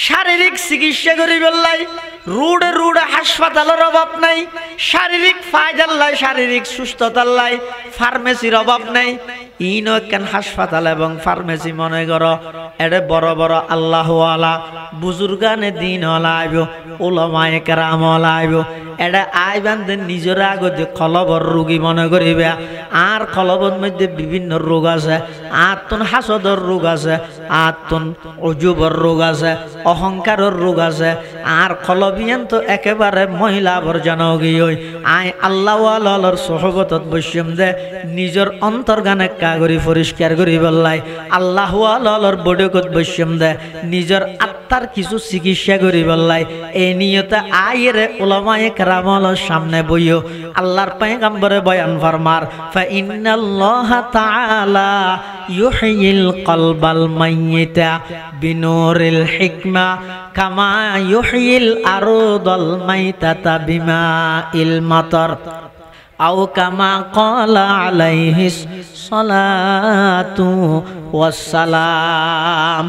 শারীরিক চিকিৎসা করি বললাই রুডে রুডে হাসপাতালের অভাব নাই, শারীরিক ফায়দাল্লাই শারীরিক সুস্থতার লাই ফার্মেসির অভাব নাই। ইন কেন হাসপাতাল এবং ফার্মেসি মনে করো এডে বড় বড় আল্লাহওয়ালা বুজুর্গানে দিন হলা আইব, ওলামায়ে কেরাম হলা আইব, এটা আইবান্ধে নিজের আগতে কলবর রোগী মনে করিবে। আর কলবর মধ্যে বিভিন্ন রোগ আছে, আত্মন হাসদর রোগ আছে, আত্মন অজুবর রোগ আছে, অহংকারের রোগ আছে। আর কলবিয়ান তো একেবারে মহিলা আবর্জনা গিয়ে আই আল্লাহওয়ালার সোহবতত বৈশ্যম দে নিজের অন্তর্গানে কাগরি পরিষ্কার করি বললাই, আল্লাহওয়ালার বডকত বৈশ্যম দে নিজের আত্মার কিছু চিকিৎসা করি বললাই। এই নিয়তে আইরে উলামায়ে কেরামের সামনে বইও আল্লাহর পয়গম্বরে বয়ান ফরমার ফা ইন্নাল্লাহা তাআলা ইউহয়িল কলবাল মাইয়িতা বিনুরিল হিকমা কামা ইউহয়িল আরদাল মাইতাতা বিমাইল মাতার আও কামা ক্বালা আলাইহিস সালাতু ওয়াস সালাম।